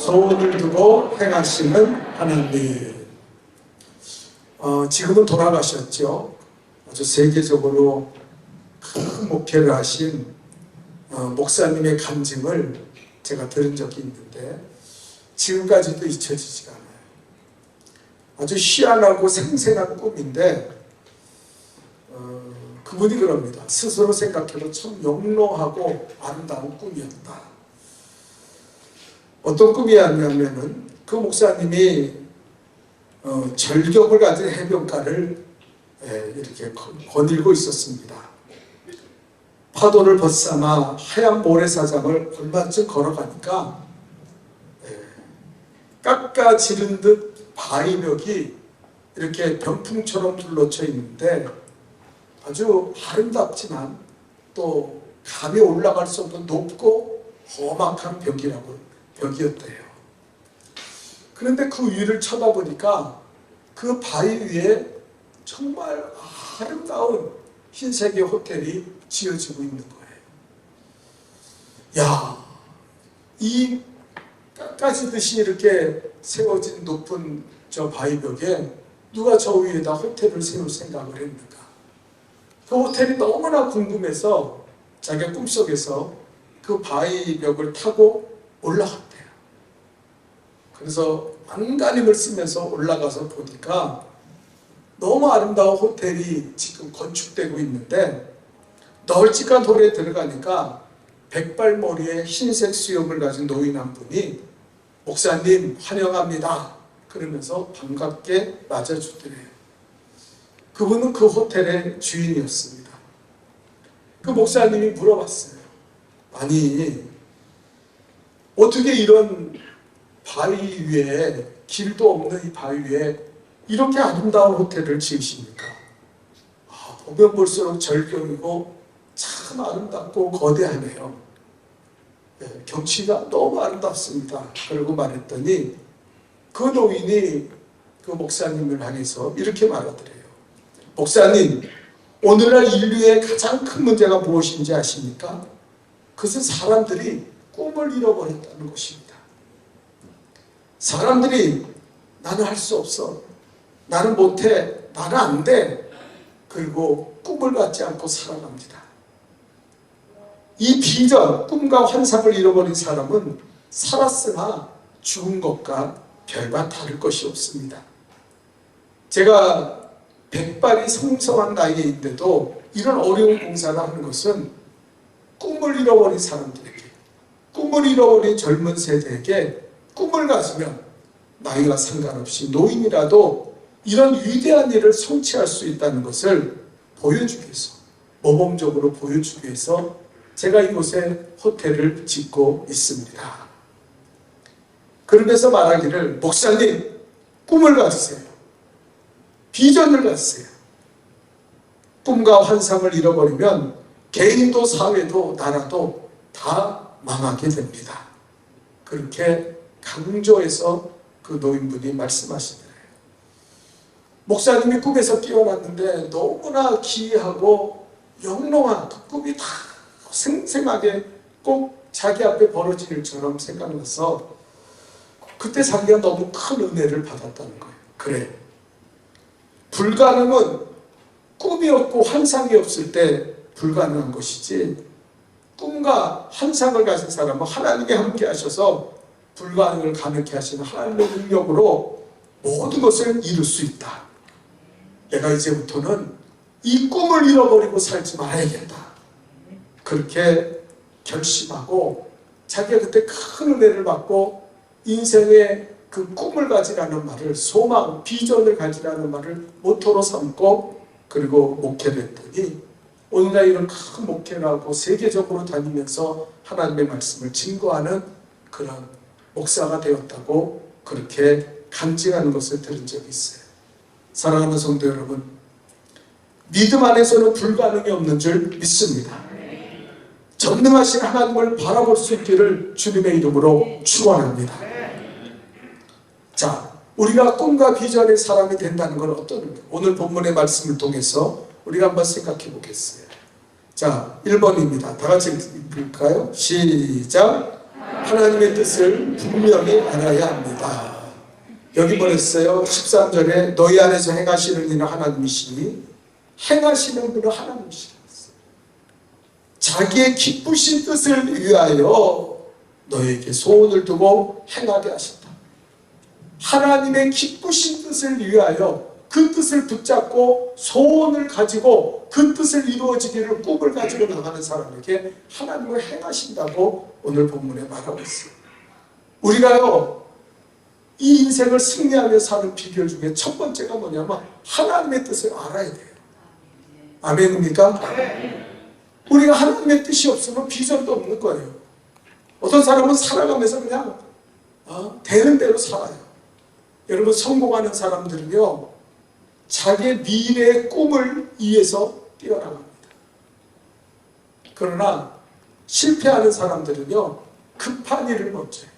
소원을 두고 행하시는 하나님. 지금은 돌아가셨죠. 아주 세계적으로 큰 목회를 하신 목사님의 간증을 제가 들은 적이 있는데 지금까지도 잊혀지지가 않아요. 아주 희한하고 생생한 꿈인데 그분이 그럽니다. 스스로 생각해도 참 영롱하고 아름다운 꿈이었다. 어떤 꿈이었냐면은 그 목사님이 절경을 가진 해변가를 이렇게 거닐고 있었습니다. 파도를 벗삼아 하얀 모래사장을 얼마쯤 걸어가니까 깎아지른 듯 바위벽이 이렇게 병풍처럼 둘러쳐 있는데 아주 아름답지만 또 감이 올라갈 수 없는 높고 험악한 벽이었대요. 그런데 그 위를 쳐다보니까 그 바위 위에 정말 아름다운 흰색의 호텔이 지어지고 있는 거예요. 야, 이 깎아지듯이 이렇게 세워진 높은 저 바위벽에 누가 저 위에다 호텔을 세울 생각을 했는가? 그 호텔이 너무나 궁금해서 자기가 꿈속에서 그 바위벽을 타고 올라갔대요. 그래서 안간힘을 쓰면서 올라가서 보니까 너무 아름다운 호텔이 지금 건축되고 있는데 널찍한 홀에 들어가니까 백발머리에 흰색 수염을 가진 노인 한 분이 목사님 환영합니다 그러면서 반갑게 맞아주더래요. 그분은 그 호텔의 주인이었습니다. 그 목사님이 물어봤어요. 아니 어떻게 이런 바위 위에 길도 없는 이 바위 위에 이렇게 아름다운 호텔을 지으십니까? 보면 볼수록 절경이고 참 아름답고 거대하네요. 경치가 너무 아름답습니다. 그러고 말했더니 그 노인이 그 목사님을 향해서 이렇게 말하더래요. 목사님, 오늘날 인류의 가장 큰 문제가 무엇인지 아십니까? 그것은 사람들이 꿈을 잃어버렸다는 것입니다. 사람들이 나는 할 수 없어, 나는 못해, 나는 안 돼, 그리고 꿈을 갖지 않고 살아갑니다. 이 비전, 꿈과 환상을 잃어버린 사람은 살았으나 죽은 것과 별반 다를 것이 없습니다. 제가 백발이 성성한 나이인데도 이런 어려운 봉사를 하는 것은 꿈을 잃어버린 사람들에게, 꿈을 잃어버린 젊은 세대에게 꿈을 가지면 나이와 상관없이 노인이라도 이런 위대한 일을 성취할 수 있다는 것을 보여주기 위해서, 모범적으로 보여주기 위해서 제가 이곳에 호텔을 짓고 있습니다. 그러면서 말하기를 목사님 꿈을 가지세요. 비전을 가지세요. 꿈과 환상을 잃어버리면 개인도 사회도 나라도 다 망하게 됩니다. 그렇게 강조해서 그 노인분이 말씀하시더래요. 목사님이 꿈에서 깨어났는데 너무나 기이하고 영롱한 그 꿈이 다 생생하게 꼭 자기 앞에 벌어질 일처럼 생각나서 그때 자기가 너무 큰 은혜를 받았다는 거예요. 그래, 불가능은 꿈이 없고 환상이 없을 때 불가능한 것이지 꿈과 환상을 가진 사람은 하나님이 함께 하셔서 불가능을 가능케 하시는 하나님의 능력으로 모든 것을 이룰 수 있다. 내가 이제부터는 이 꿈을 잃어버리고 살지 말아야겠다. 그렇게 결심하고 자기가 그때 큰 은혜를 받고 인생의 그 꿈을 가지라는 말을, 소망, 비전을 가지라는 말을 모토로 삼고 그리고 목회를 했더니 오늘날 이런 큰 목회를 하고 세계적으로 다니면서 하나님의 말씀을 증거하는 그런 목사가 되었다고 그렇게 간증하는 것을 들은 적이 있어요. 사랑하는 성도 여러분, 믿음 안에서는 불가능이 없는 줄 믿습니다. 전능하신 하나님을 바라볼 수 있기를 주님의 이름으로 축원합니다. 자, 우리가 꿈과 비전의 사람이 된다는 건 어떤, 오늘 본문의 말씀을 통해서 우리가 한번 생각해 보겠어요. 자, 1번입니다. 다 같이 읽을까요? 시작. 하나님의 뜻을 분명히 알아야 합니다. 여기 뭐랬어요? 13절에 너희 안에서 행하시는 이는 하나님이시니 행하시는 분은 하나님이시라. 자기의 기쁘신 뜻을 위하여 너에게 소원을 두고 행하게 하신다. 하나님의 기쁘신 뜻을 위하여 그 뜻을 붙잡고 소원을 가지고 그 뜻을 이루어지기를 꿈을 가지고 나가는 사람에게 하나님을 행하신다고 오늘 본문에 말하고 있어요. 우리가요, 이 인생을 승리하며 사는 비결 중에 첫 번째가 뭐냐면 하나님의 뜻을 알아야 돼요. 아멘입니까? 우리가 하나님의 뜻이 없으면 비전도 없는 거예요. 어떤 사람은 살아가면서 그냥 되는 대로 살아요. 여러분, 성공하는 사람들은요, 자기의 미래의 꿈을 위해서 뛰어나갑니다. 그러나 실패하는 사람들은요, 급한 일을 멈춰요.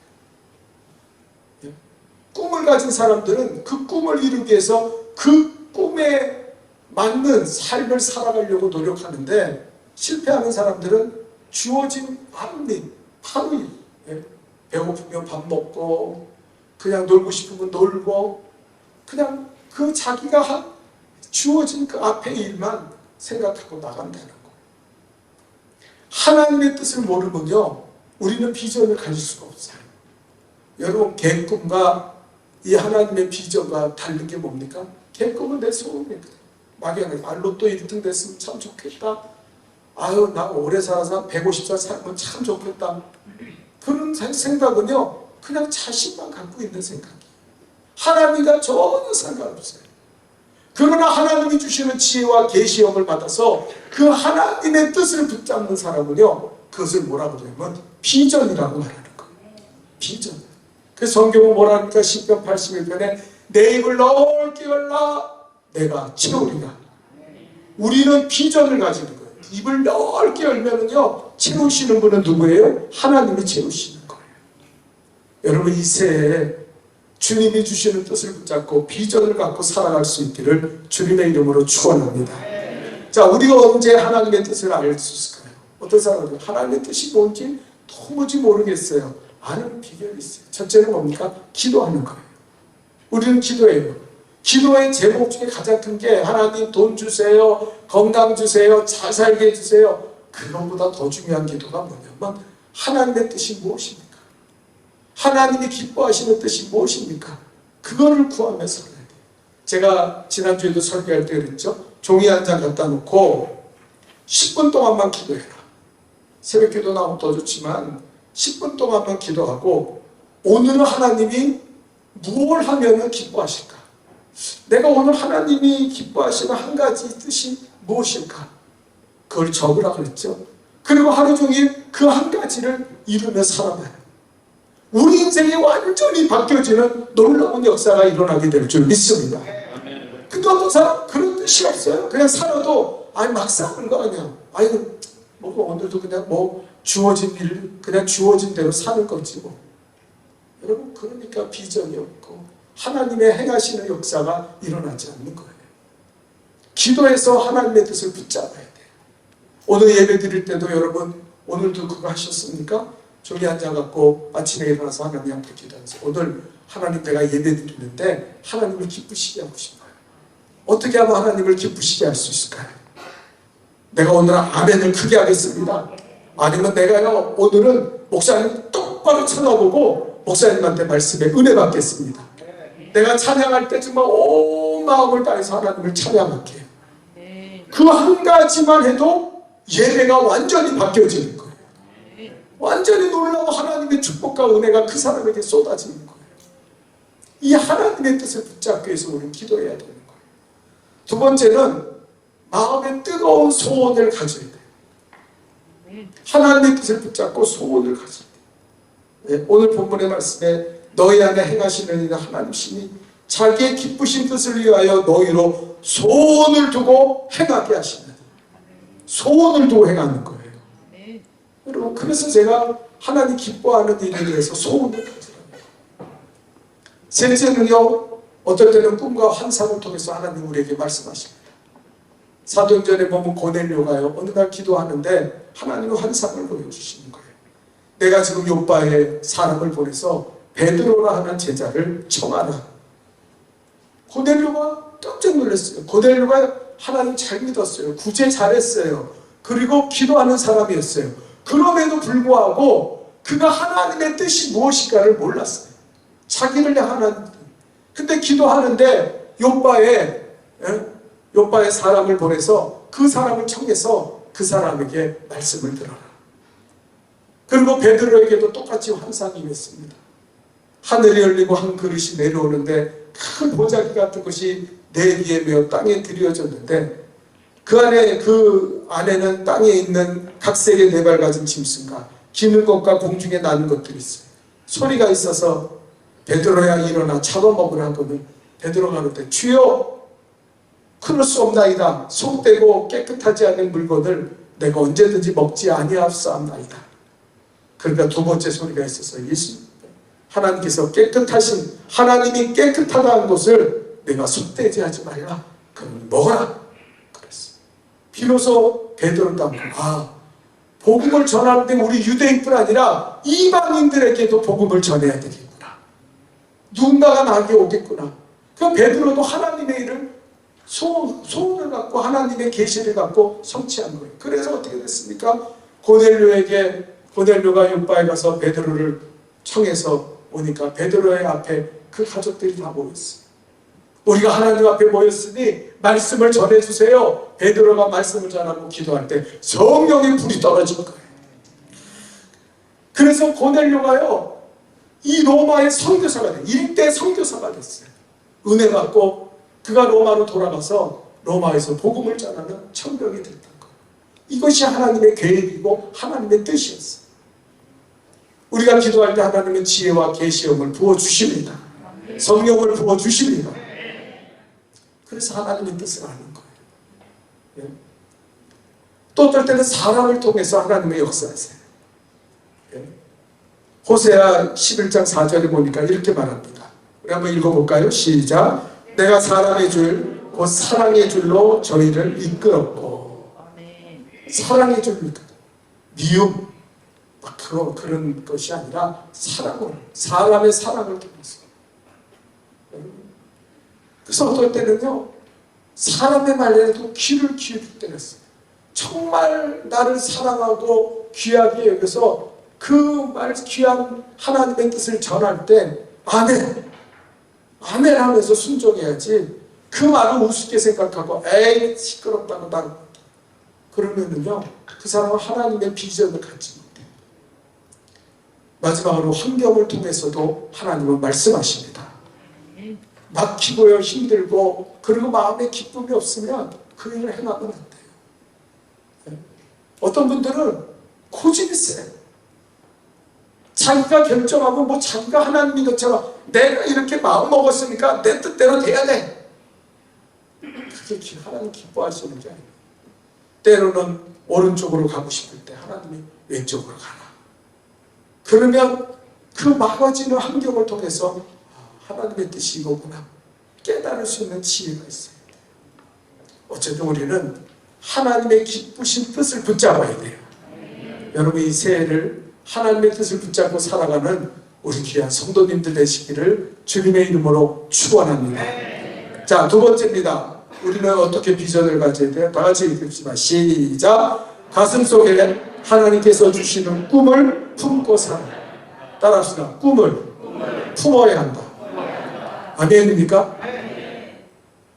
꿈을 가진 사람들은 그 꿈을 이루기 위해서 그 꿈에 맞는 삶을 살아가려고 노력하는데, 실패하는 사람들은 주어진 하루 일, 배고프면 밥 먹고 그냥 놀고 싶으면 놀고 그냥 그 자기가 주어진 그 앞의 일만 생각하고 나간다는 거예요. 하나님의 뜻을 모르면요, 우리는 비전을 가질 수가 없어요. 여러분, 개 꿈과 이 하나님의 비전과 다른 게 뭡니까? 개 꿈은 내 소원이거든. 막연하게 로또 1등 됐으면 참 좋겠다. 아유, 나 오래 살아서 150살 살면 참 좋겠다. 그런 생각은요, 그냥 자신만 갖고 있는 생각이에요. 하나님과 전혀 상관없어요. 그러나 하나님이 주시는 지혜와 계시형을 받아서 그 하나님의 뜻을 붙잡는 사람은요, 그것을 뭐라고 그러냐면 비전이라고 말하는 거예요. 비전. 그래서 성경은 뭐라 합니까? 시편 81편에 내 입을 넓게 열라 내가 채우리라. 우리는 비전을 가지는 거예요. 입을 넓게 열면은요, 채우시는 분은 누구예요? 하나님이 채우시는 거예요. 여러분, 이 새해 주님이 주시는 뜻을 붙잡고 비전을 갖고 살아갈 수 있기를 주님의 이름으로 축원합니다. 자, 우리가 언제 하나님의 뜻을 알 수 있을까요? 어떤 사람은 하나님의 뜻이 뭔지 도무지 모르겠어요. 아는 비결이 있어요. 첫째는 뭡니까? 기도하는 거예요. 우리는 기도해요. 기도의 제목 중에 가장 큰 게 하나님 돈 주세요, 건강 주세요, 잘 살게 해주세요. 그것보다 더 중요한 기도가 뭐냐면 하나님의 뜻이 무엇입니까? 하나님이 기뻐하시는 뜻이 무엇입니까? 그거를 구하며 살아야 돼요. 제가 지난주에도 설교할 때 그랬죠. 종이 한 장 갖다 놓고 10분 동안만 기도해라. 새벽 기도 나오면 더 좋지만 10분 동안만 기도하고 오늘은 하나님이 무엇을 하면 기뻐하실까? 내가 오늘 하나님이 기뻐하시는 한 가지 뜻이 무엇일까? 그걸 적으라 그랬죠. 그리고 하루 종일 그 한 가지를 이루며 살아봐요. 우리 인생이 완전히 바뀌어지는 놀라운 역사가 일어나게 될 줄 믿습니다. 근데 어떤 사람 그런 뜻이 없어요. 그냥 살아도 막 사는 거 아니야. 오늘도 그냥 주어진 일, 그냥 주어진 대로 사는 거지 뭐. 여러분, 그러니까 비전이 없고 하나님의 행하시는 역사가 일어나지 않는 거예요. 기도해서 하나님의 뜻을 붙잡아야 돼요. 오늘 예배 드릴 때도 여러분, 오늘도 그거 하셨습니까? 종이 한 장 갖고 아침에 일어나서 하나님 앞에 기도하면서 오늘 하나님 내가 예배 드리는데 하나님을 기쁘시게 하고 싶어요. 어떻게 하면 하나님을 기쁘시게 할 수 있을까요? 내가 오늘 아멘을 크게 하겠습니다. 아니면 내가요, 오늘은 목사님 똑바로 쳐다보고 목사님한테 말씀에 은혜 받겠습니다. 내가 찬양할 때 정말 온 마음을 다해서 하나님을 찬양할게요. 그 한 가지만 해도 예배가 완전히 바뀌어지는 거예요. 완전히 놀라운 하나님의 축복과 은혜가 그 사람에게 쏟아지는 거예요. 이 하나님의 뜻을 붙잡기 위해서 우리는 기도해야 되는 거예요. 두 번째는 마음의 뜨거운 소원을 가져야 돼요. 하나님의 뜻을 붙잡고 소원을 가져야 돼요. 오늘 본문의 말씀에 너희 안에 행하시는 이는 하나님이시니 자기의 기쁘신 뜻을 위하여 너희로 소원을 두고 행하게 하시는, 소원을 두고 행하는 거예요. 여러분, 그래서 제가 하나님 기뻐하는 일에 대해서 소원을 가지랍니다. 셋째는요, 어떨 때는 꿈과 환상을 통해서 하나님 우리에게 말씀하십니다. 사도행전에 보면 고넬료가요, 어느 날 기도하는데 하나님은 환상을 보여주시는 거예요. 내가 지금 요바에 사람을 보내서 베드로라 하는 제자를 청하라. 고넬료가 깜짝 놀랐어요. 고넬료가 하나님 잘 믿었어요. 구제 잘했어요. 그리고 기도하는 사람이었어요. 그럼에도 불구하고 그가 하나님의 뜻이 무엇인가를 몰랐어요. 자기를 향한. 근데 기도하는데 요바에 사람을 보내서 그 사람을 청해서 그 사람에게 말씀을 들어라. 그리고 베드로에게도 똑같이 환상이 임했습니다. 하늘이 열리고 한 그릇이 내려오는데 큰 보자기 같은 것이 내 위에 메어 땅에 들여졌는데 그 안에는 땅에 있는 각색의 네 발 가진 짐승과 기는 것과 공중에 나는 것들이 있어요. 소리가 있어서 베드로야 일어나 잡아먹으라 하거든. 베드로가 그럴 주여 그럴 수 없나이다. 속되고 깨끗하지 않은 물건을 내가 언제든지 먹지 아니하옵사옵나이다. 그러니까 두 번째 소리가 있어서 예수 하나님께서 깨끗하신 하나님이 깨끗하다는 것을 내가 속되지 하지 말라. 그럼 먹어라. 그랬어. 비로소 베드로가 복음을 전하는데 우리 유대인뿐 아니라 이방인들에게도 복음을 전해야 되겠구나. 누군가가 나에게 오겠구나. 그 베드로도 하나님의 일을 소원을 갖고 하나님의 계시를 갖고 성취한 거예요. 그래서 어떻게 됐습니까? 고넬료가 요바에 가서 베드로를 청해서 오니까 베드로의 앞에 그 가족들이 다 모였어요. 우리가 하나님 앞에 모였으니 말씀을 전해주세요. 베드로가 말씀을 전하고 기도할 때 성령의 불이 떨어진 거예요. 그래서 고넬료가요 이 로마의 선교사가 돼요. 일대 선교사가 됐어요. 은혜 받고 그가 로마로 돌아가서 로마에서 복음을 전하는 청병이 됐던 거예요. 이것이 하나님의 계획이고 하나님의 뜻이었어요. 우리가 기도할 때 하나님은 지혜와 계시형을 부어주십니다. 성령을 부어주십니다. 그래서 하나님의 뜻을 아는 거예요. 또 어떨 때는 사람을 통해서 하나님의 역사하세요. 호세아 11장 4절에 보니까 이렇게 말합니다. 우리 한번 읽어볼까요? 시작. 내가 사람의 줄 곧 사랑의 줄로 저희를 이끌었고 사랑의 줄로 이끌었고 미움 그런 것이 아니라 사람의 사랑을 통해서. 그래서 어떨 때는요 사람의 말에도 귀를 기울일 때가 있어요. 정말 나를 사랑하고 귀하게 여겨서 그 말 귀한 하나님의 뜻을 전할 때 아멘 하면서 순종해야지 그 말을 우습게 생각하고 에이 시끄럽다고 난 그러면은요 그 사람은 하나님의 비전을 갖지 못해요. 마지막으로 환경을 통해서도 하나님은 말씀하십니다. 막히고요 힘들고 그리고 마음에 기쁨이 없으면 그 일을 행하면 안 돼요. 어떤 분들은 고집이 세요. 자기가 결정하고 자기가 하나님 믿었잖아. 내가 이렇게 마음 먹었으니까 내 뜻대로 돼야 돼. 그게 하나님 기뻐하시는 게 아니에요. 때로는 오른쪽으로 가고 싶을 때 하나님이 왼쪽으로 가라. 그러면 그 막아지는 환경을 통해서 하나님의 뜻이 이거구나 깨달을 수 있는 지혜가 있어요. 어쨌든 우리는 하나님의 기쁘신 뜻을 붙잡아야 돼요. 여러분 이 새해를 하나님의 뜻을 붙잡고 살아가는 우리 귀한 성도님들 되시기를 주님의 이름으로 축원합니다. 자, 두 번째입니다. 우리는 어떻게 비전을 가져야 돼요? 다 같이 읽읍시다. 시작. 가슴속에 하나님께서 주시는 꿈을 품고 살아. 따라합시다. 꿈을 품어야 한다. 아멘입니까?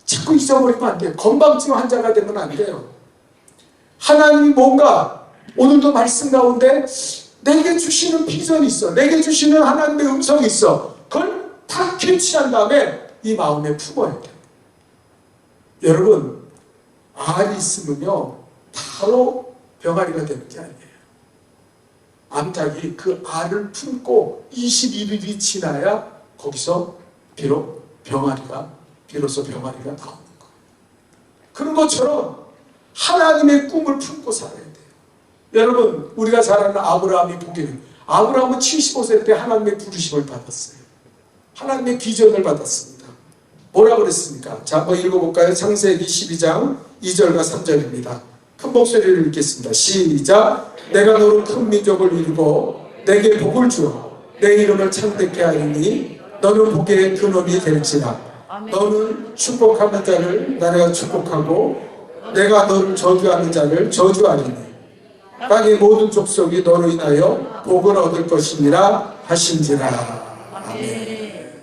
자꾸 잊어버리면 안 돼요. 건방진 환자가 되면 안 돼요. 하나님이 뭔가 오늘도 말씀 가운데 내게 주시는 비전이 있어. 내게 주시는 하나님의 음성이 있어. 그걸 다 캐치한 다음에 이 마음에 품어야 돼요. 여러분 알이 있으면요 바로 병아리가 되는 게 아니에요. 암탉이 그 알을 품고 21일이 지나야 거기서 비로소 병아리가 나오는 거예요. 그런 것처럼 하나님의 꿈을 품고 살아야 돼요. 여러분 우리가 잘 아는 아브라함이 보기에는 아브라함은 75세 때 하나님의 부르심을 받았어요. 하나님의 비전을 받았습니다. 뭐라 그랬습니까? 자, 한번 읽어볼까요? 창세기 12장 2절과 3절입니다. 큰 목소리를 읽겠습니다. 시작. 내가 너로 큰 민족을 이루고 내게 복을 주어 내 이름을 창대케 하리니 너는 복의 근원이 될지라. 너는 축복하는 자를 내가 축복하고 내가 너를 저주하는 자를 저주하리니 땅의 모든 족속이 너로 인하여 복을 얻을 것이니라 하신지라. 아멘.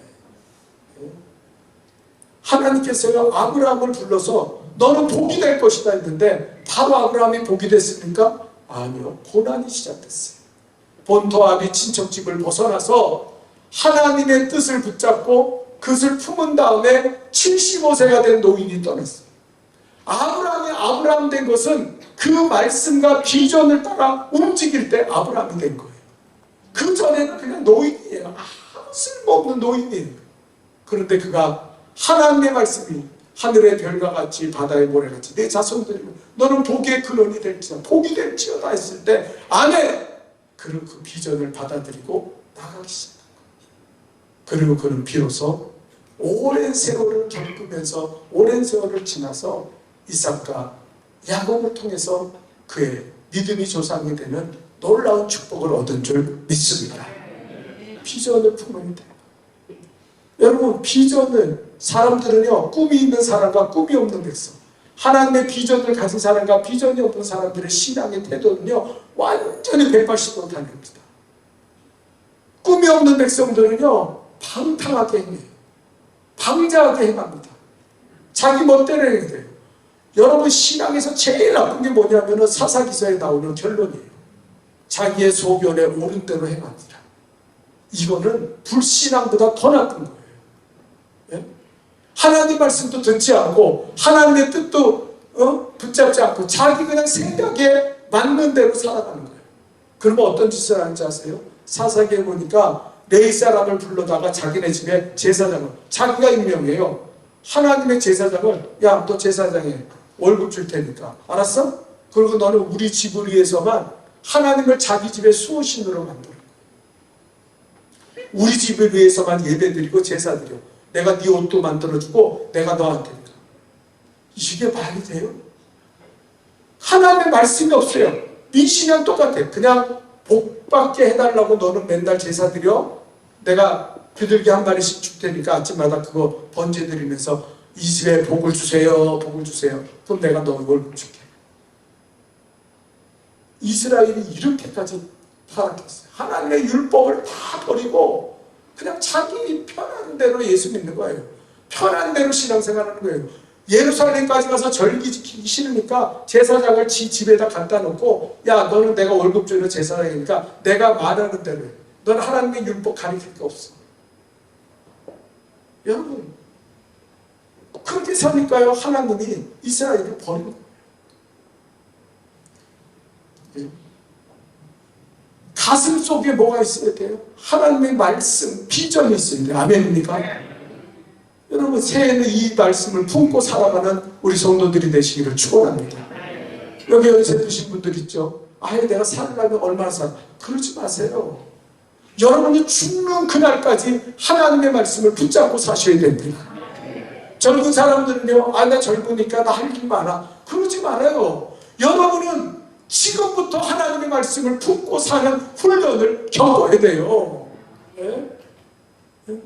하나님께서요 아브라함을 불러서 너는 복이 될 것이다 했는데 바로 아브라함이 복이 됐습니까? 아니요, 고난이 시작됐어요. 본토 아비 친척집을 벗어나서 하나님의 뜻을 붙잡고 그것을 품은 다음에 75세가 된 노인이 떠났어요. 아브라함이 아브라함 된 것은 그 말씀과 비전을 따라 움직일 때 아브라함이 된 거예요. 그 전에는 그냥 노인이에요. 아무 쓸모없는 노인이에요. 그런데 그가 하나님의 말씀이 하늘의 별과 같이 바다의 모래같이 내 자손들이 너는 복의 근원이 될지어다 복이 될지어다 했을 때 안에 그는 그 비전을 받아들이고 나가기 시작한 거예요. 그리고 그는 비로소 오랜 세월을 겪으면서 오랜 세월을 지나서 이삭과 야곱을 통해서 그의 믿음이 조상이 되는 놀라운 축복을 얻은 줄 믿습니다. 비전을 품으면 돼요. 여러분 비전을 사람들은요 꿈이 있는 사람과 꿈이 없는 백성 하나님의 비전을 가진 사람과 비전이 없는 사람들의 신앙의 태도는요 완전히 180도로 다릅니다. 꿈이 없는 백성들은요 방탕하게 행해요. 방자하게 행합니다. 자기 멋대로 해야 돼요. 여러분 신앙에서 제일 나쁜 게 뭐냐면 사사기서에 나오는 결론이에요. 자기의 소견에 옳은 대로 행합니다. 이거는 불신앙보다 더 나쁜 거예요. 예? 하나님 말씀도 듣지 않고 하나님의 뜻도 붙잡지 않고 자기 그냥 생각에 맞는 대로 살아가는 거예요. 그러면 어떤 짓을 하는지 아세요? 사사기에 보니까 레위 사람을 불러다가 자기네 집에 제사장을 자기가 임명해요. 하나님의 제사장을 야 너 제사장에 월급 줄 테니까 알았어? 그리고 너는 우리 집을 위해서만 하나님을 자기 집의 수호신으로 만들어. 우리 집을 위해서만 예배드리고 제사드려. 내가 네 옷도 만들어주고 내가 너한테 이게 말이 돼요? 하나님의 말씀이 없어요. 민신이랑 똑같아. 그냥 복받게 해달라고 너는 맨날 제사드려. 내가 비둘기 한 마리씩 줄 테니까 아침마다 그거 번제 드리면서 이 집에 복을 주세요. 복을 주세요. 그럼 내가 너 월급 줄게. 이스라엘이 이렇게까지 타락했어요. 하나님의 율법을 다 버리고 그냥 자기 편한 대로 예수 믿는 거예요. 편한 대로 신앙생활하는 거예요. 예루살렘까지 가서 절기 지키기 싫으니까 제사장을 지 집에다 갖다 놓고 야 너는 내가 월급 주는 제사장이니까 내가 말하는 대로 해. 너는 하나님의 율법 가리킬 게 없어. 여러분 그렇게 사니까요 하나님이 이스라엘을 버리는 거예요. 가슴 속에 뭐가 있어야 돼요? 하나님의 말씀, 비전이 있어야 돼요. 아멘입니까? 여러분 새해에는 이 말씀을 품고 살아가는 우리 성도들이 되시기를 축원합니다. 여기 연세 드신 분들 있죠? 아예 내가 살려면 얼마나 살? 그러지 마세요. 여러분이 죽는 그날까지 하나님의 말씀을 붙잡고 사셔야 됩니다. 젊은 사람들은요, 나 젊으니까 나 할 일 많아. 그러지 말아요. 여러분은 지금부터 하나님의 말씀을 품고 사는 훈련을 겪어야 돼요. 네?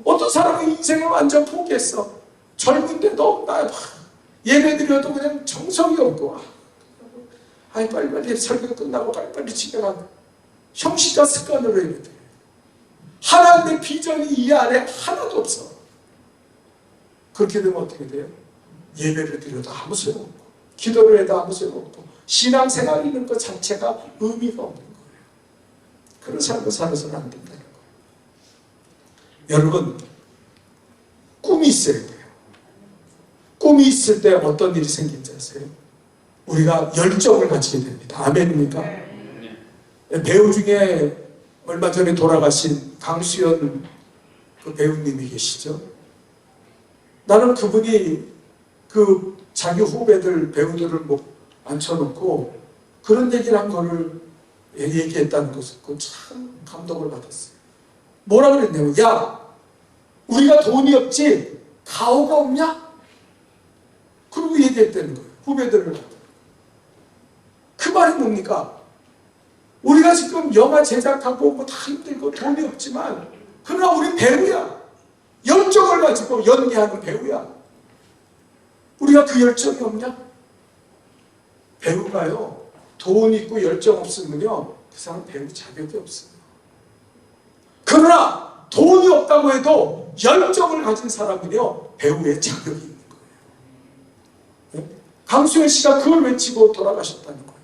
어떤 사람은 인생을 완전 포기했어. 젊은데도 나 예배드려도 그냥 정성이 없고 빨리빨리 설교 끝나고 빨리빨리 집에 가고 형식과 습관으로 예배드려. 하나님의 비전이 이 안에 하나도 없어. 그렇게 되면 어떻게 돼요? 예배를 드려도 아무 소용없고 기도를 해도 아무 소용없고 신앙생활 있는 것 자체가 의미가 없는 거예요. 그런 삶을 살아서는 안 된다는 거예요. 여러분 꿈이 있어야 돼요. 꿈이 있을 때 어떤 일이 생긴지 아세요? 우리가 열정을 가지게 됩니다. 아멘입니까? 배우 중에 얼마 전에 돌아가신 강수연 그 배우님이 계시죠. 나는 그분이 그 자기 후배들 배우들을 앉혀놓고 그런 얘기를 한 거를 얘기했다는 것을 듣고 참 감동을 받았어요. 뭐라 그랬냐면 야 우리가 돈이 없지 가오가 없냐? 그러고 얘기했다는 거예요. 후배들을. 그 말이 뭡니까? 우리가 지금 영화 제작하고 뭐 다 힘들고 돈이 없지만 그러나 우리 배우야. 열정을 가지고 연기하는 배우야. 우리가 그 열정이 없냐? 배우가요, 돈 있고 열정 없으면요, 그 사람 배우 자격이 없어요. 그러나 돈이 없다고 해도 열정을 가진 사람은요, 배우의 자격이 있는 거예요. 강수현 씨가 그걸 외치고 돌아가셨다는 거예요.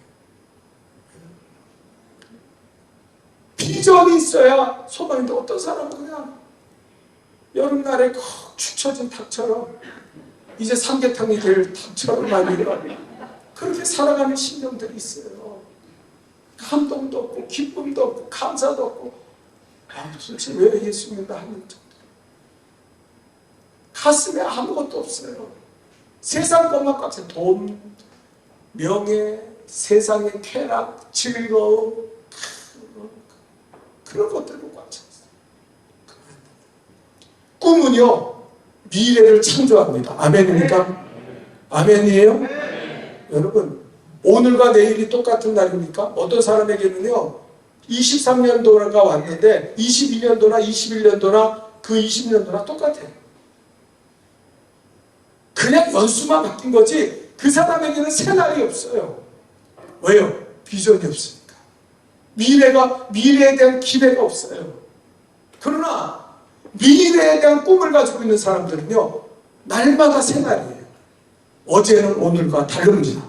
비전이 있어야 소망인데 어떤 사람은 그냥 여름날에 축 처진 닭처럼 이제 삼계탕이 될 닭처럼 말이에요. 그렇게 살아가는 심령들이 있어요. 감동도 없고 기쁨도 없고 감사도 없고 도대체 왜 예수 믿나 하는 정도. 가슴에 아무것도 없어요. 세상 것만 꽉 차. 돈, 명예, 세상의 쾌락, 즐거움, 그런 것들로 꽉 차 있어요. 꿈은요, 미래를 창조합니다. 아멘입니까? 아멘이에요? 여러분, 오늘과 내일이 똑같은 날입니까? 어떤 사람에게는요, 23년도가 왔는데 22년도나 21년도나 그 20년도나 똑같아요. 그냥 연수만 바뀐 거지 그 사람에게는 새 날이 없어요. 왜요? 비전이 없으니까. 미래에 대한 기대가 없어요. 그러나 미래에 대한 꿈을 가지고 있는 사람들은요, 날마다 새 날이에요. 어제는 오늘과 다릅니다.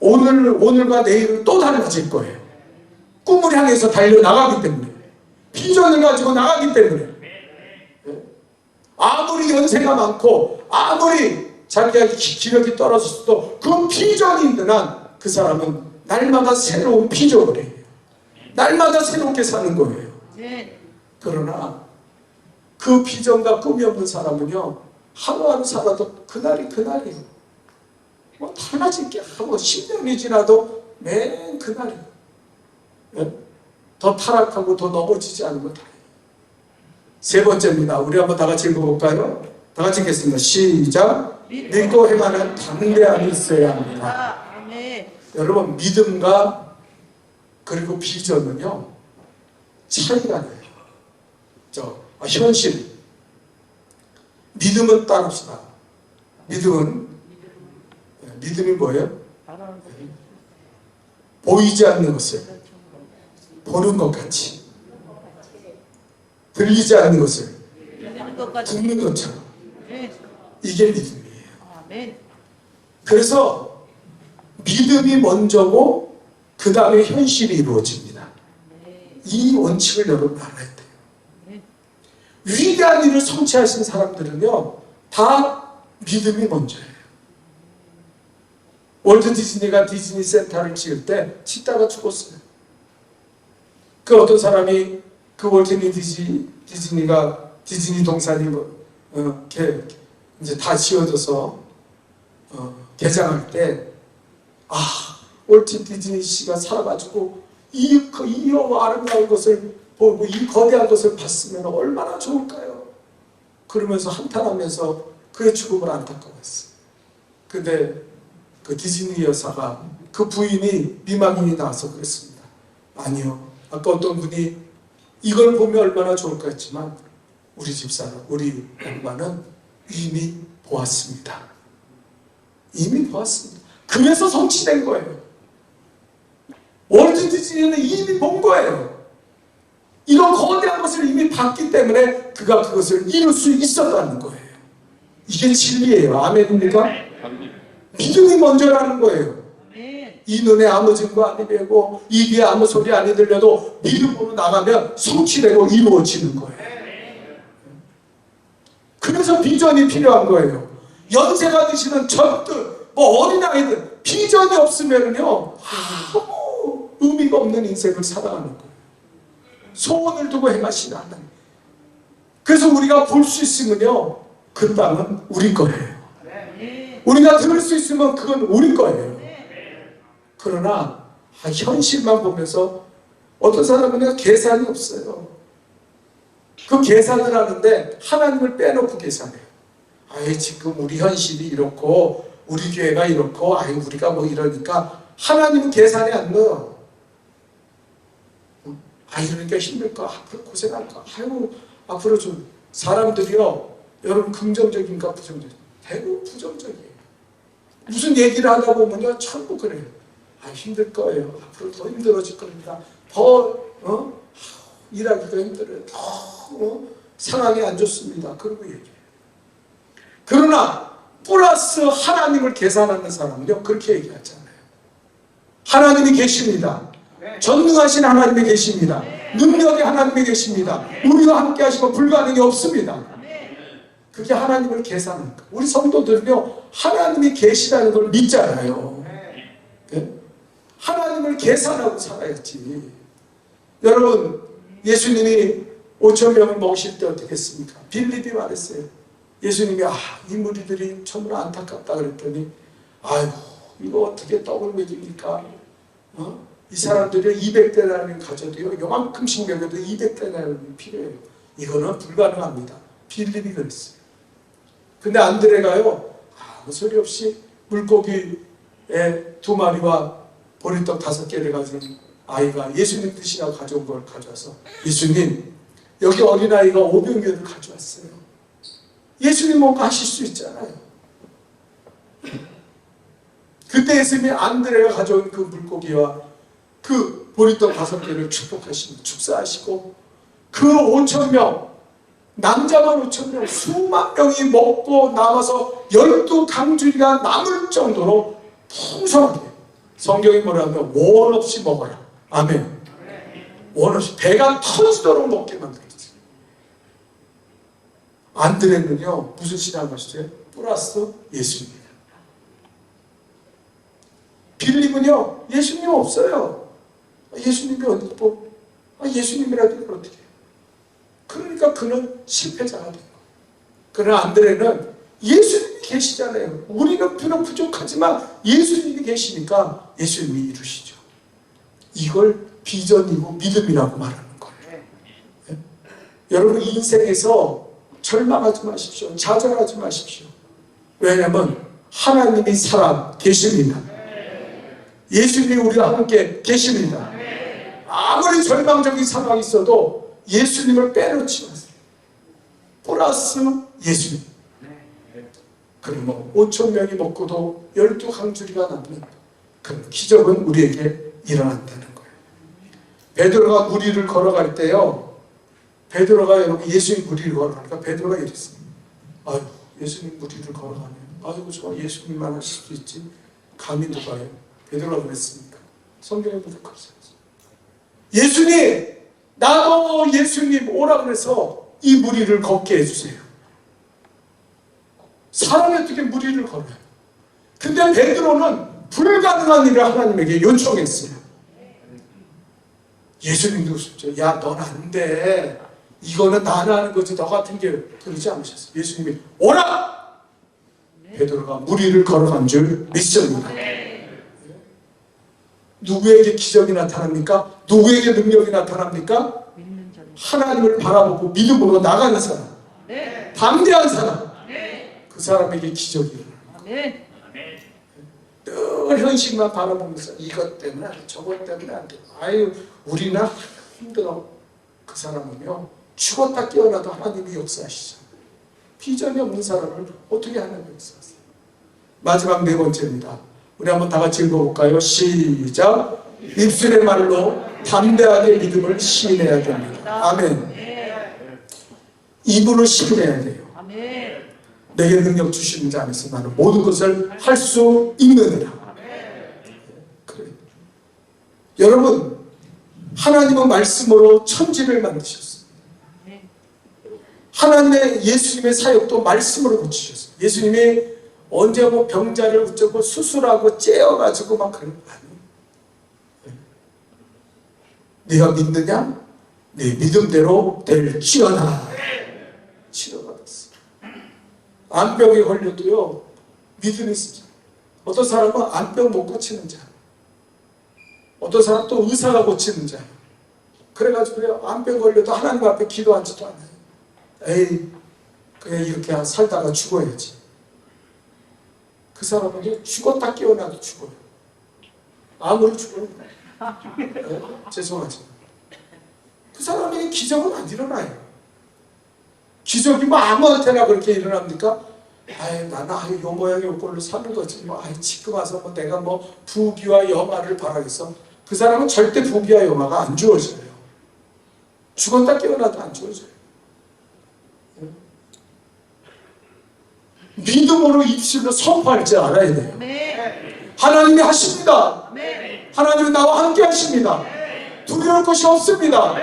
오늘과 내일은 또 달라질 거예요. 꿈을 향해서 달려나가기 때문에, 비전을 가지고 나가기 때문에. 아무리 연세가 많고 아무리 자기가 기력이 떨어졌어도 그 비전이 있는 한 그 사람은 날마다 새로운 비전을 해요. 날마다 새롭게 사는 거예요. 그러나 그 비전과 꿈이 없는 사람은요, 하루하루 살아도 그날이 그날이에요. 뭐 달라질 게 하고 10년이 지나도 맨 그날이에요. 더 타락하고 더 넘어지지 않으면 다행이에요. 세 번째입니다. 우리 한번 다 같이 읽어볼까요? 다 같이 읽겠습니다. 시작. 믿고 행하는 담대함이 있어야 합니다. 여러분, 믿음과 그리고 비전은요, 차이가 나요. 현실. 믿음은 따릅시다. 믿음이 뭐예요? 보이지 않는 것을 보는 것 같이, 들리지 않는 것을 듣는 것처럼. 이게 믿음이에요. 그래서 믿음이 먼저고 그 다음에 현실이 이루어집니다. 이 원칙을 여러분 알아야 돼요. 위대한 일을 성취하신 사람들은요, 다 믿음이 먼저예요. 월트 디즈니가 디즈니 센터를 지을 때 짓다가 죽었어요. 그 어떤 사람이 그 월트 디즈니가 디즈니 동산이 이제 다 지어져서 개장할 때, 월트 디즈니 씨가 살아가지고 이 아름다운 것을 보고 이 거대한 것을 봤으면 얼마나 좋을까요? 그러면서 한탄하면서 그의 죽음을 안타까워했어요. 근데 그 디즈니 여사가, 그 부인이 미망인이 나와서 그랬습니다. 아니요, 아까 어떤 분이 이걸 보면 얼마나 좋을까 했지만 우리 집사람, 우리 엄마는 이미 보았습니다. 이미 보았습니다. 그래서 성취된 거예요. 월트 디즈니는 이미 본 거예요. 이런 거대한 것을 이미 봤기 때문에 그가 그것을 이룰 수 있었다는 거예요. 이게 진리예요. 아멘입니까? 믿음이 먼저라는 거예요. 이 눈에 아무 증거 아니 되고 이 귀에 아무 소리 아니 들려도 믿음으로 나가면 성취되고 이루어지는 거예요. 그래서 비전이 필요한 거예요. 연세가 드시는 젊든 뭐 어린아이든 비전이 없으면요, 아무 의미가 없는 인생을 살아가는 거예요. 소원을 두고 행하시는 하나님. 그래서 우리가 볼 수 있으면요, 그 땅은 우리 거예요. 우리가 들을 수 있으면 그건 우리 거예요. 그러나 현실만 보면서 어떤 사람은 계산이 없어요. 그 계산을 하는데 하나님을 빼놓고 계산해요. 지금 우리 현실이 이렇고 우리 교회가 이렇고 우리가 뭐 이러니까 하나님은 계산에 안 넣어요. 이러니까 힘들까? 앞으로 고생할까? 아이고, 앞으로 좀 사람들이요. 여러분 긍정적인가 부정적인가? 대부분 부정적이에요. 무슨 얘기를 하다 보면요. 전부 그래요. 힘들 거예요. 앞으로 더 힘들어질 겁니다. 더 일하기가 힘들어요. 더 상황이 안 좋습니다. 그러고 얘기해요. 그러나 플러스 하나님을 계산하는 사람은요. 그렇게 얘기하잖아요. 하나님이 계십니다. 전능하신 하나님이 계십니다. 능력의 하나님이 계십니다. 우리와 함께 하시고 불가능이 없습니다. 그게 하나님을 계산하는 거예요. 우리 성도들은요. 하나님이 계시다는 걸 믿잖아요. 네? 하나님을 계산하고 살아야지. 여러분 예수님이 5,000명을 먹으실 때 어떻게 했습니까? 빌립이 말했어요. 예수님이 이 무리들이 정말 안타깝다 그랬더니 아이고 이거 어떻게 떡을 먹입니까? 이 사람들이 200데나리온 가져도요. 요만큼씩 먹여도 200데나리온이 필요해요. 이거는 불가능합니다. 빌립이 그랬어요. 근데 안드레가요. 아무 소리 없이 물고기에 2마리와 보리떡 5개를 가진 아이가 예수님 드시라고 가져온 걸 가져와서 예수님 여기 어린아이가 500개를 가져왔어요. 예수님 뭔가 하실 수 있잖아요. 그때 예수님이 안드레가 가져온 그 물고기와 그 보리떡 5개를 축복하시고 축사하시고 그 5,000명 남자만 5,000명 수만 명이 먹고 남아서 12강줄기가 남을 정도로 풍성하게 성경이 뭐라 하면 원 없이 먹어라. 아멘. 원 없이 배가 터지도록 먹게 만들었지. 안드레는요 무슨 신앙을 하셨어요? 플러스 예수님이에요. 빌립은요 예수님 없어요. 예수님이 어디 있고 예수님이라도 이걸 어떻게 해요? 그러니까 그는 실패자가 된 거예요. 그러나 안드레는 예수님이 계시잖아요. 우리는 비록 부족하지만 예수님이 계시니까 예수님이 이루시죠. 이걸 비전이고 믿음이라고 말하는 거예요. 네? 여러분 인생에서 절망하지 마십시오. 좌절하지 마십시오. 왜냐하면 하나님이 살아 계십니다. 예수님이 우리와 함께 계십니다. 아무리 절망적인 상황이 있어도 예수님을 빼놓지 마세요. 플러스 예수님. 그러면 5,000명이 먹고도 12강줄기가 남는 그 기적은 우리에게 일어난다는 거예요. 베드로가 무리를 걸어갈 때요. 베드로가 여러분 예수님 무리를 걸어가니까 베드로가 이랬어요. 예수님 무리를 걸어가네요. 저 예수님만 하실 수 있지. 감히 누가요? 베드로가 그랬습니까? 성경에 보면 그렇게 써있어요. 예수님, 나도 예수님 오라 그래서 이 무리를 걷게 해주세요. 사람이 어떻게 무리를 걸어요? 근데 베드로는 불가능한 일을 하나님에게 요청했어요. 예수님도 그러셨죠. 야, 넌 안 돼. 이거는 나는 하는 거지. 너 같은 게 그러지 않으셨어요. 예수님이 오라! 베드로가 무리를 걸어간 줄 믿습니다. 누구에게 기적이 나타납니까? 누구에게 능력이 나타납니까? 하나님을 바라보고 믿음으로 나가는 사람, 담대한 사람, 그 사람에게 기적이 일어납니다. 늘 현실만 바라보면서 이것 때문에 안 돼, 저것 때문에 안 돼. 우리는 힘들어. 그 사람은요 죽었다 깨어나도 하나님이 역사하시죠. 비전이 없는 사람을 어떻게 하나님이 역사하세요? 마지막 4번째입니다. 우리 한번 다 같이 읽어볼까요? 시작. 입술의 말로 담대하게 믿음을 시인해야 됩니다. 아멘. 입으로 시인해야 돼요. 내게 능력 주시는 자 안에서 나는 모든 것을 할 수 있느니라. 그래. 여러분, 하나님은 말씀으로 천지를 만드셨어요. 하나님의 예수님의 사역도 말씀으로 고치셨어요. 예수님이 언제 병자를 어쩌고 수술하고 째어가지고 막 그런 거 아니에요. 네가 믿느냐? 네 믿음대로 될지어다. 치료받았어. 암병에 걸려도요 믿음이 있어요. 어떤 사람은 암병 못 고치는 자, 어떤 사람은 또 의사가 고치는 자. 그래가지고요 암병 걸려도 하나님 앞에 기도하지도 않아요. 에이 그냥 이렇게 살다가 죽어야지. 그 사람은 죽었다 깨어나도 죽어요. 암으로 죽어요. 네? 죄송하지만 그 사람에게 기적은 안 일어나요. 기적이 뭐 아무한테나 그렇게 일어납니까? 아이, 나는 요 모양 요 꼴로 사는 거지. 뭐, 지금 와서 뭐 내가 뭐 부귀와 영화를 바라겠어. 그 사람은 절대 부귀와 영화가 안 주어져요. 죽었다 깨어나도 안 주어져요. 믿음으로 입술로 선포할 줄 알아야 돼요. 하나님이 하십니다. 하나님은 나와 함께 하십니다. 두려울 것이 없습니다.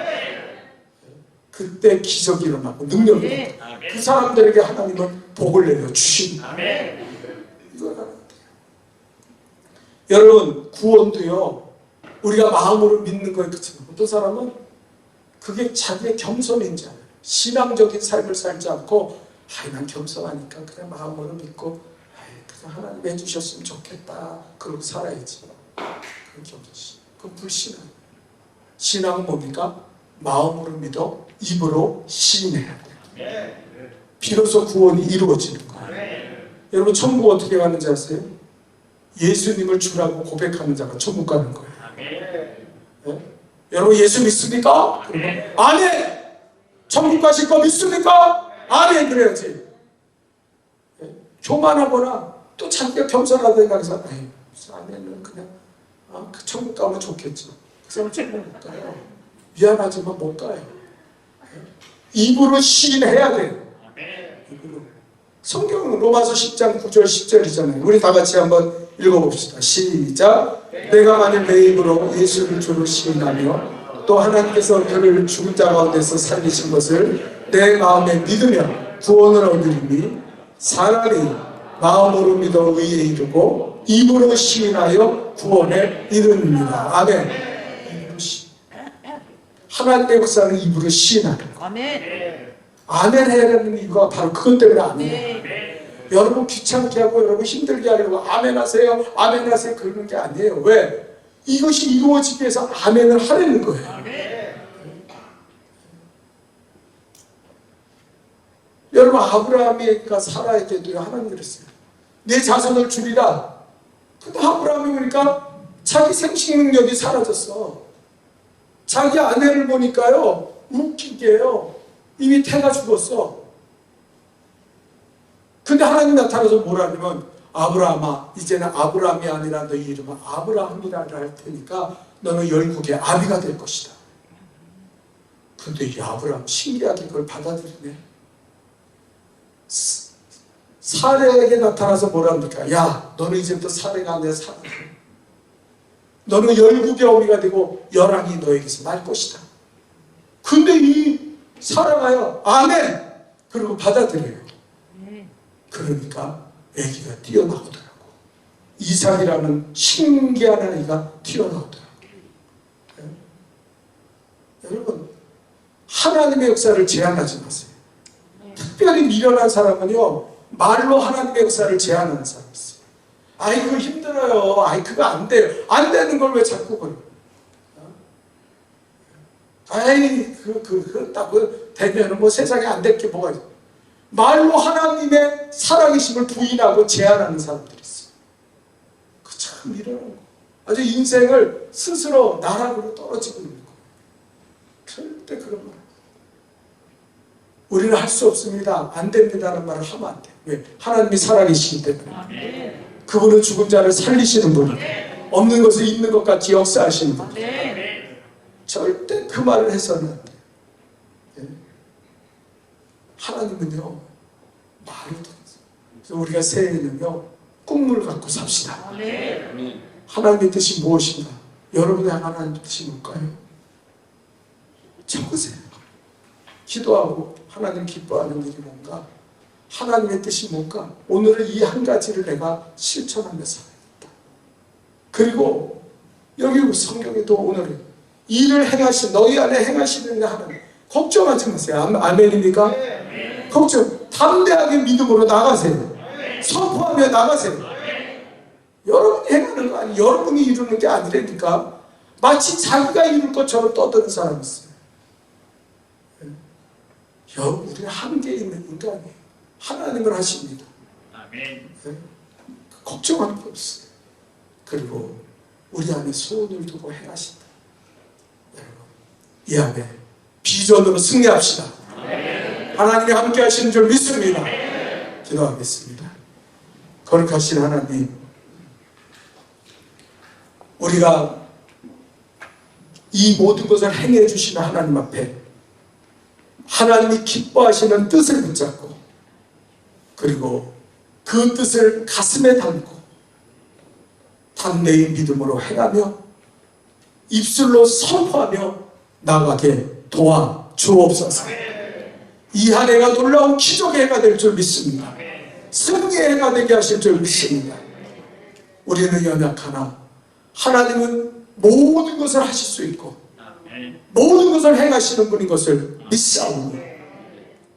그때 기적이 일어나고 능력이 일어나고 그 사람들에게 하나님은 복을 내려 주십니다. 이걸 알아야 돼요. 여러분, 구원도요, 우리가 마음으로 믿는 거에 그치는 어떤 사람은 그게 자기의 겸손인지 알아요. 신앙적인 삶을 살지 않고 난 겸손하니까 그냥 마음으로 믿고 그냥 하나님 해주셨으면 좋겠다 그러고 살아야지. 그건 겸손시. 그건 불신앙. 신앙은 뭡니까? 마음으로 믿어 입으로 시인해야 돼요. 비로소 구원이 이루어지는 거예요. 여러분, 천국 어떻게 가는지 아세요? 예수님을 주라고 고백하는 자가 천국 가는 거예요. 네? 여러분, 예수 믿습니까? 그러면 아멘! 천국 가실 거 믿습니까? 아멘! 그래야지. 네? 교만하거나 또 자기가 겸손하다 생각해서 아멘은 그냥 그 천국 가면 좋겠지. 그 사람 천국 못 가요. 미안하지만 못 가요. 네? 입으로 시인해야 돼요. 입으로. 성경은 로마서 10장 9절 10절이잖아요. 우리 다 같이 한번 읽어봅시다. 시작. 내가 만일 내 입으로 예수를 주로 시인하며 또 하나님께서 그를 죽은 자 가운데서 살리신 것을 내 마음에 믿으며 구원을 얻으리니 사람이 마음으로 믿어 의에 이르고 입으로 시인하여 구원에 이르느니라. 아멘. 입으로 시인. 하나님의 역사는 입으로 시인하는 거. 아멘. 아멘 해야 되는 이유가 바로 그것 때문에 아멘. 여러분 귀찮게 하고 여러분 힘들게 하려고 아멘 하세요, 아멘 하세요 그러는 게 아니에요. 왜? 이것이 이루어지기 위해서 아멘을 하려는 거예요. 여러분, 아브라함이가 사라에게도 하나님 그랬어요. 내 자손을 줄이라. 근데 아브라함이 보니까 자기 생식 능력이 사라졌어. 자기 아내를 보니까요, 웃기게요, 이미 태가 죽었어. 근데 하나님 나타나서 뭐라 하냐면, 아브라함아, 이제는 아브라함이 아니라 너희 이름은 아브라함이라 할 테니까 너는 열국의 아비가 될 것이다. 근데 이 아브라함 신기하게 그걸 받아들이네. 사례에게 나타나서 뭐라 합니까? 야, 너는 이제부터 사례가 아니라 사라. 너는 열국의 어미가 되고 열왕이 너에게서 날 것이다. 근데 이 사라가요, 아멘! 그리고 받아들여요. 그러니까 아기가 뛰어나오더라고. 이삭이라는 신기한 아이가 튀어나오더라고. 네? 여러분, 하나님의 역사를 제한하지 마세요. 특별히 미련한 사람은요, 말로 하나님의 역사를 제한하는 사람이 있어요. 아이, 그거 힘들어요. 아이, 그거 안 돼요. 안 되는 걸 왜 자꾸 그래요? 아이, 그렇다고 되면은 뭐 세상에 안 될 게 뭐가 있어요. 말로 하나님의 살아계심을 부인하고 제한하는 사람들이 있어요. 그 참 미련한 거. 아주 인생을 스스로 나락으로 떨어지고 있는 거. 절대 그런 말. 우리는 할 수 없습니다. 안 됩니다라는 말을 하면 안 돼요. 왜? 하나님이 살아계시기 때문에. 그분은 죽은 자를 살리시는 분. 없는 것을 있는 것 같이 역사하시는 분. 절대 그 말을 해서는 안 돼요. 하나님은요, 말을 통해서. 그래서 우리가 새해에는요, 꿈을 갖고 삽시다. 하나님의 뜻이 무엇인가? 여러분의 하나님의 뜻이 뭘까요? 적으세요. 기도하고 하나님 기뻐하는 일이 뭔가? 하나님의 뜻이 뭔가? 오늘은 이 한 가지를 내가 실천하며 살아야겠다. 그리고 여기 성경에도 오늘은 일을 행하신, 너희 안에 행하시는 하나님, 걱정하지 마세요. 아멘입니까? 걱정, 담대하게 믿음으로 나가세요. 선포하며 나가세요. 여러분이 행하는 거 아니에요. 여러분이 이루는 게 아니라니까. 마치 자기가 이룰 것처럼 떠드는 사람이 있어요. 우리는 한계 있는 인간이에요. 하나님을 하십니다. 걱정할 거 없어요. 그리고 우리 안에 소원을 두고 행하신다. 여러분, 이 안에 비전으로 승리합시다. 하나님이 함께 하시는 줄 믿습니다. 기도하겠습니다. 거룩하신 하나님, 우리가 이 모든 것을 행해 주시는 하나님 앞에 하나님이 기뻐하시는 뜻을 붙잡고, 그리고 그 뜻을 가슴에 담고 담대히 믿음으로 행하며 입술로 선포하며 나가게 도와 주옵소서. 이 한 해가 놀라운 기적의 해가 될 줄 믿습니다. 승리의 해가 되게 하실 줄 믿습니다. 우리는 연약하나 하나님은 모든 것을 하실 수 있고 모든 것을 행하시는 분인 것을 믿사오니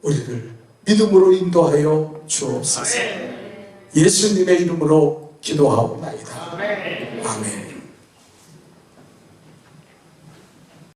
우리를 믿음으로 인도하여 주옵소서. 예수님의 이름으로 기도하옵나이다. 아멘.